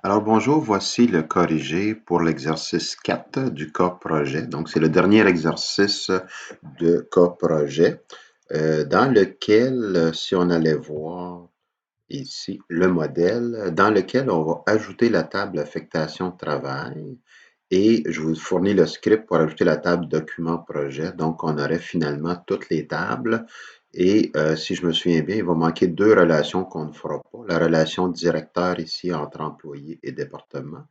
Alors bonjour, voici le corrigé pour l'exercice 4 du cas projet. Donc c'est le dernier exercice de cas projet dans lequel, si on allait voir ici le modèle, dans lequel on va ajouter la table affectation travail et je vous fournis le script pour ajouter la table document projet. Donc on aurait finalement toutes les tables et si je me souviens bien, il va manquer deux relations qu'on ne fera pas. La relation directeur ici entre employé et département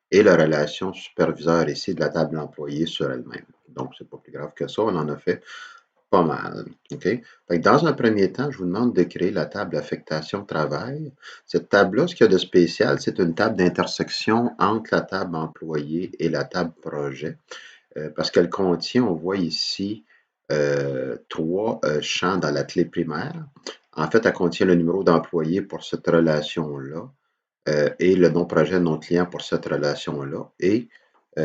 et la relation superviseur ici de la table employé sur elle-même. Donc, c'est pas plus grave que ça, on en a fait pas mal. OK? Fait que dans un premier temps, je vous demande de créer la table affectation travail. Cette table-là, ce qu'il y a de spécial, c'est une table d'intersection entre la table employé et la table projet. Parce qu'elle contient, on voit ici, trois champs dans la clé primaire. En fait, elle contient le numéro d'employé pour cette relation-là et le nom projet, nom client pour cette relation-là. Et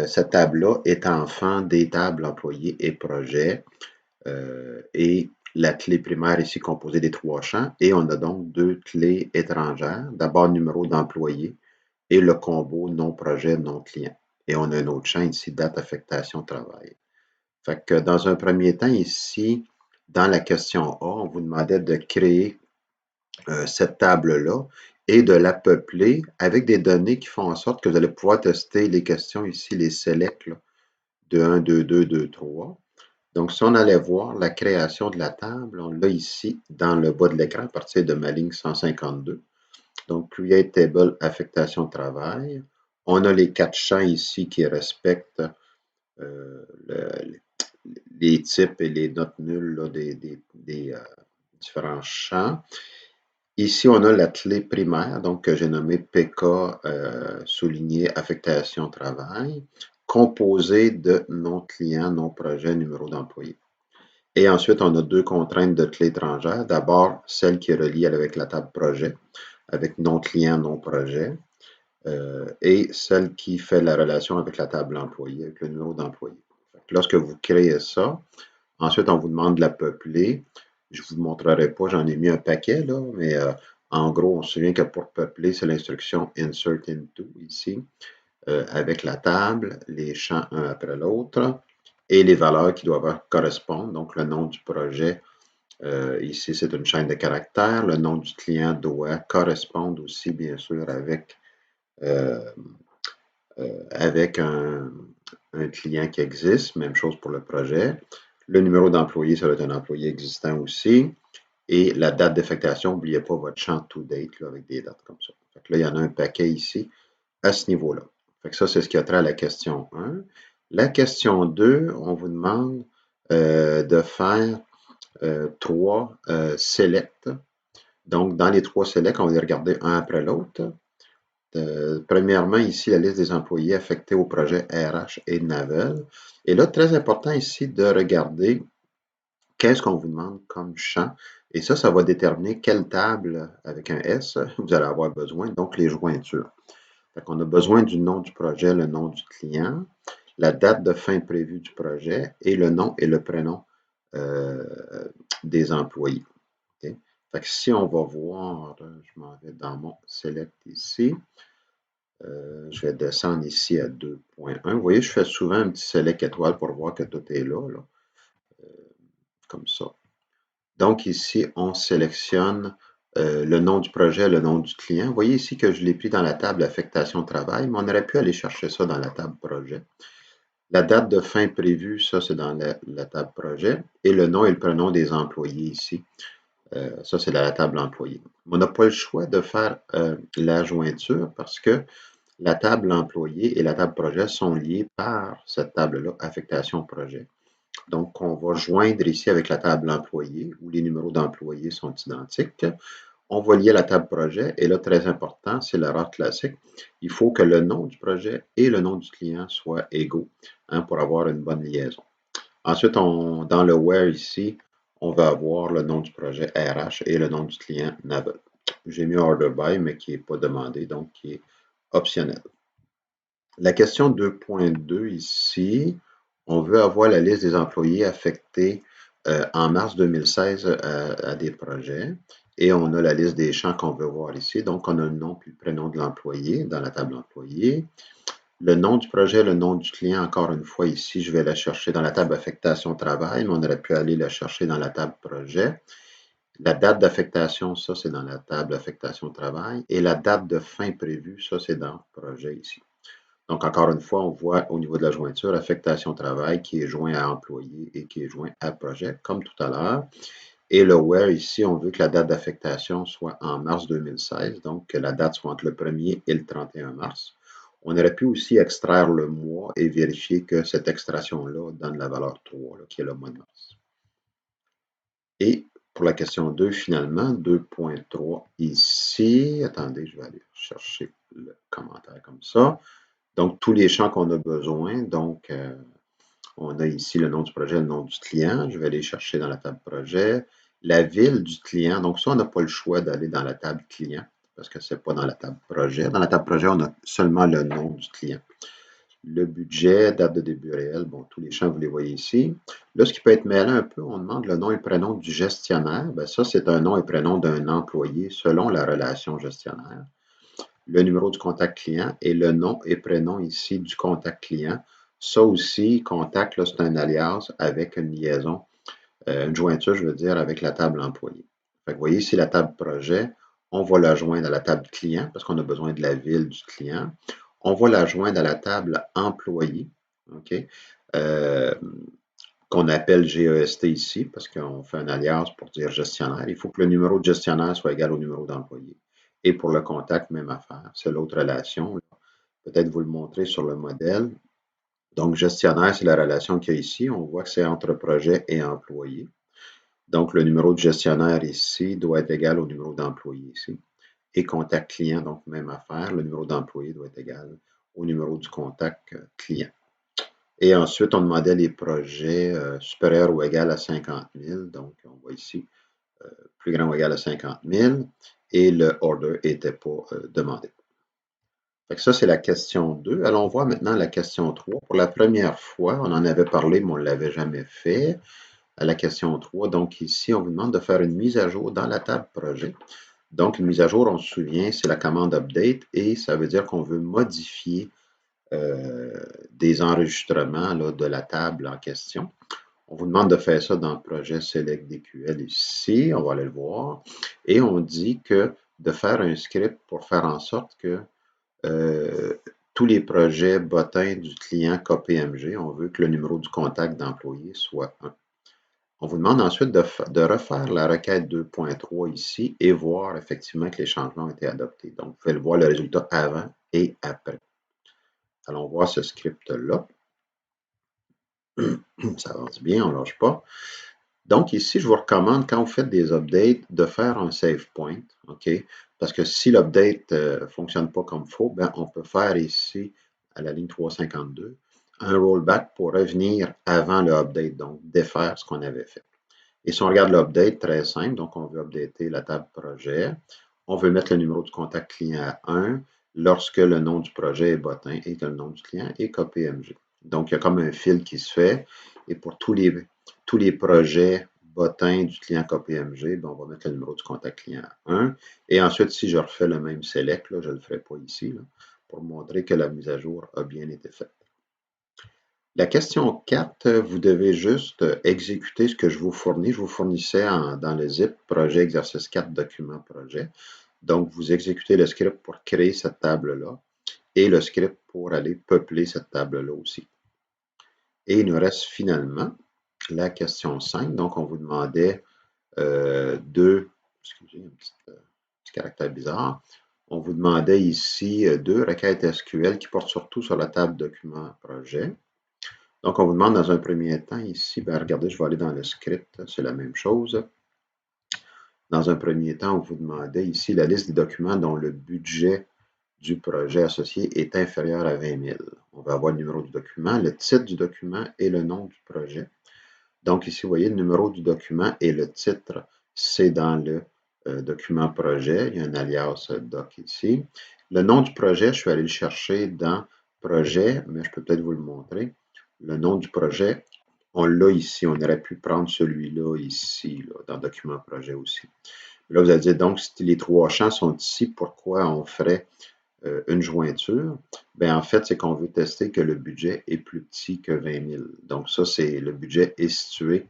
cette table-là est enfant des tables employés et projet et la clé primaire ici composée des trois champs. Et on a donc deux clés étrangères. D'abord, numéro d'employé et le combo nom projet, nom client. Et on a un autre champ ici, date affectation travail. Fait que dans un premier temps, ici, dans la question A, on vous demandait de créer cette table-là et de la peupler avec des données qui font en sorte que vous allez pouvoir tester les questions ici, les selects là, de 1, 2, 2, 2, 3. Donc, si on allait voir la création de la table, on l'a ici dans le bas de l'écran à partir de ma ligne 152. Donc, Create Table Affectation de travail. On a les quatre champs ici qui respectent les types et les notes nulles là, des différents champs. Ici, on a la clé primaire, donc que j'ai nommée PK souligné affectation travail, composée de nom client, nom projet, numéro d'employé. Et ensuite, on a deux contraintes de clé étrangère. D'abord, celle qui est reliée avec la table projet, avec nom client, nom projet, et celle qui fait la relation avec la table employé, avec le numéro d'employé. Lorsque vous créez ça, ensuite, on vous demande de la peupler. Je ne vous montrerai pas, j'en ai mis un paquet, là, mais en gros, on se souvient que pour peupler, c'est l'instruction Insert into ici, avec la table, les champs un après l'autre, et les valeurs qui doivent correspondre. Donc, le nom du projet, ici, c'est une chaîne de caractères. Le nom du client doit correspondre aussi, bien sûr, euh, avec un client qui existe. Même chose pour le projet. Le numéro d'employé, ça va être un employé existant aussi. Et la date d'effectuation, n'oubliez pas votre champ to date là, avec des dates comme ça. Fait que là, il y en a un paquet ici à ce niveau-là. Fait que ça, c'est ce qui a trait à la question 1. La question 2, on vous demande de faire trois selects. Donc, dans les trois selects, on va les regarder un après l'autre. Premièrement, ici, la liste des employés affectés au projet RH et Navel. Et là, très important ici de regarder qu'est-ce qu'on vous demande comme champ. Et ça va déterminer quelle table avec un S vous allez avoir besoin, donc les jointures. Fait qu'on a besoin du nom du projet, le nom du client, la date de fin prévue du projet et le nom et le prénom euh, des employés. Okay? Fait que si on va voir, je m'en vais dans mon select ici. Je vais descendre ici à 2.1. Vous voyez, je fais souvent un petit select étoile pour voir que tout est là, comme ça. Donc ici, on sélectionne le nom du projet, le nom du client. Vous voyez ici que je l'ai pris dans la table affectation travail, mais on aurait pu aller chercher ça dans la table projet. La date de fin prévue, ça c'est dans la table projet. Et le nom et le prénom des employés ici. Ça, c'est dans la table employé. On n'a pas le choix de faire la jointure parce que la table employé et la table projet sont liées par cette table-là, affectation projet. Donc, on va joindre ici avec la table employé où les numéros d'employés sont identiques. On va lier la table projet et là, très important, c'est l'erreur classique. Il faut que le nom du projet et le nom du client soient égaux pour avoir une bonne liaison. Ensuite, dans le where ici, on va avoir le nom du projet RH et le nom du client Navel. J'ai mis order by, mais qui n'est pas demandé, donc qui est optionnel. La question 2.2 ici, on veut avoir la liste des employés affectés en mars 2016 à des projets. et on a la liste des champs qu'on veut voir ici. Donc, on a le nom puis le prénom de l'employé dans la table employé. Le nom du projet, le nom du client, encore une fois, ici, je vais la chercher dans la table affectation travail, mais on aurait pu aller la chercher dans la table projet. La date d'affectation, ça, c'est dans la table affectation travail. Et la date de fin prévue, ça, c'est dans projet ici. Donc, encore une fois, on voit au niveau de la jointure, affectation travail qui est joint à employé et qui est joint à projet, comme tout à l'heure. Et le where, ici, on veut que la date d'affectation soit en mars 2016, donc que la date soit entre le 1er et le 31 mars. On aurait pu aussi extraire le mois et vérifier que cette extraction-là donne la valeur 3, là, qui est le mois de mars. Et pour la question 2, finalement, 2.3 ici. Attendez, je vais aller chercher le commentaire comme ça. Donc, tous les champs qu'on a besoin. Donc, on a ici le nom du projet, le nom du client. Je vais aller chercher dans la table projet. La ville du client. Donc, ça, on n'a pas le choix d'aller dans la table client parce que ce n'est pas dans la table projet. Dans la table projet, on a seulement le nom du client. Le budget, date de début réel, bon, tous les champs, vous les voyez ici. Là, ce qui peut être mêlant un peu, on demande le nom et prénom du gestionnaire. Bien, ça, c'est un nom et prénom d'un employé selon la relation gestionnaire. Le numéro du contact client et le nom et prénom ici du contact client. Ça aussi, contact, là, c'est un alias avec une liaison, une jointure, je veux dire, avec la table employé. Fait que vous voyez ici la table projet, on va la joindre à la table client parce qu'on a besoin de la ville du client. On va la joindre à la table employé, OK? Qu'on appelle GEST ici, parce qu'on fait un alias pour dire gestionnaire. Il faut que le numéro de gestionnaire soit égal au numéro d'employé. Et pour le contact, même affaire. C'est l'autre relation. Peut-être vous le montrer sur le modèle. Donc, gestionnaire, c'est la relation qu'il y a ici. On voit que c'est entre projet et employé. Donc, le numéro de gestionnaire ici doit être égal au numéro d'employé ici. Et contact client, donc même affaire. Le numéro d'employé doit être égal au numéro du contact client. Et ensuite, on demandait les projets supérieurs ou égal à 50 000. Donc, on voit ici, plus grand ou égal à 50 000. Et le order n'était pas demandé. Fait que ça, c'est la question 2. Allons voir maintenant la question 3. Pour la première fois, on en avait parlé, mais on ne l'avait jamais fait. À la question 3, donc ici, on vous demande de faire une mise à jour dans la table projet. Donc, une mise à jour, on se souvient, c'est la commande update et ça veut dire qu'on veut modifier des enregistrements là, de la table en question. On vous demande de faire ça dans le projet Select DQL ici. On va aller le voir. Et on dit que de faire un script pour faire en sorte que tous les projets bottins du client KPMG, on veut que le numéro du contact d'employé soit 1. On vous demande ensuite de refaire la requête 2.3 ici et voir effectivement que les changements ont été adoptés. Donc, vous pouvez le voir le résultat avant et après. Allons voir ce script-là. Ça avance bien, on ne lâche pas. Donc, ici, je vous recommande, quand vous faites des updates, de faire un save point. OK? Parce que si l'update ne fonctionne pas comme il faut, ben, on peut faire ici, à la ligne 352, un rollback pour revenir avant le update, donc défaire ce qu'on avait fait. Et si on regarde l'update, très simple, donc on veut updater la table projet. On veut mettre le numéro du contact client à 1 lorsque le nom du projet est bottin et que le nom du client est KPMG. Donc, il y a comme un fil qui se fait. Et pour tous les projets bottins du client KPMG, ben, on va mettre le numéro du contact client à 1. Et ensuite, si je refais le même select, là, je ne le ferai pas ici, là, pour montrer que la mise à jour a bien été faite. La question 4, vous devez juste exécuter ce que je vous fournis. Je vous fournissais dans le zip projet exercice 4 document projet. Donc, vous exécutez le script pour créer cette table-là et le script pour aller peupler cette table-là aussi. Et il nous reste finalement la question 5. Donc, on vous demandait excusez, un petit caractère bizarre. On vous demandait ici deux requêtes SQL qui portent surtout sur la table document projet. Donc, on vous demande dans un premier temps ici, ben regardez, je vais aller dans le script, c'est la même chose. Dans un premier temps, on vous demandait ici la liste des documents dont le budget du projet associé est inférieur à 20 000. On va avoir le numéro du document, le titre du document et le nom du projet. Donc ici, vous voyez, le numéro du document et le titre, c'est dans le document projet. Il y a un alias doc ici. Le nom du projet, je suis allé le chercher dans projet, mais je peux peut-être vous le montrer. Le nom du projet, on l'a ici. On aurait pu prendre celui-là ici, là, dans document projet aussi. Là, vous allez dire, donc, si les trois champs sont ici, pourquoi on ferait une jointure? Bien, en fait, c'est qu'on veut tester que le budget est plus petit que 20 000. Donc, ça, c'est le budget est situé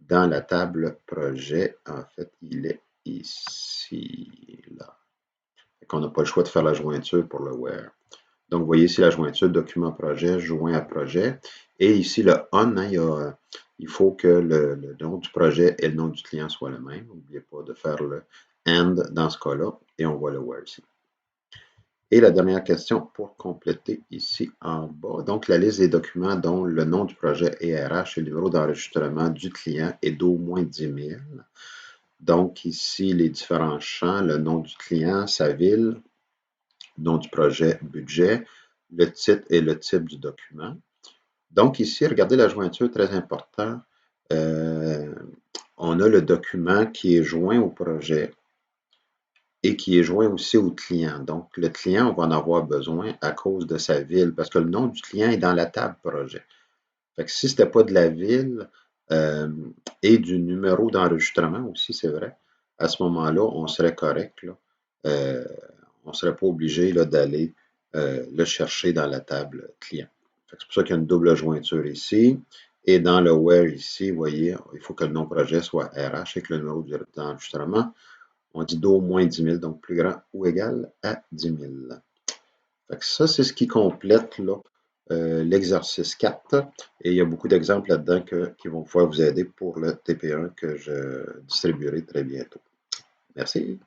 dans la table projet. En fait, il est ici, là. On n'a pas le choix de faire la jointure pour le where. Donc, vous voyez ici la jointure document projet, joint à projet. Et ici, le on, hein, il faut que le nom du projet et le nom du client soient le même. N'oubliez pas de faire le and dans ce cas-là. Et on voit le where ici. Et la dernière question pour compléter ici en bas. Donc, la liste des documents dont le nom du projet est RH et le numéro d'enregistrement du client est d'au moins 10 000. Donc, ici, les différents champs, le nom du client, sa ville, nom du projet, budget, le titre et le type du document. Donc, ici, regardez la jointure, très important. Euh, on a le document qui est joint au projet et qui est joint aussi au client. Donc, le client, on va en avoir besoin à cause de sa ville, parce que le nom du client est dans la table projet. Fait que si ce n'était pas de la ville euh, et du numéro d'enregistrement aussi, c'est vrai, à ce moment-là, on serait correct. Là. On ne serait pas obligé d'aller le chercher dans la table client. C'est pour ça qu'il y a une double jointure ici. Et dans le where ici, vous voyez, il faut que le nom projet soit RH et que le numéro d'enregistrement, on dit d'au moins 10 000, donc plus grand ou égal à 10 000. Fait que ça, c'est ce qui complète l'exercice 4. Et il y a beaucoup d'exemples là-dedans qui vont pouvoir vous aider pour le TP1 que je distribuerai très bientôt. Merci.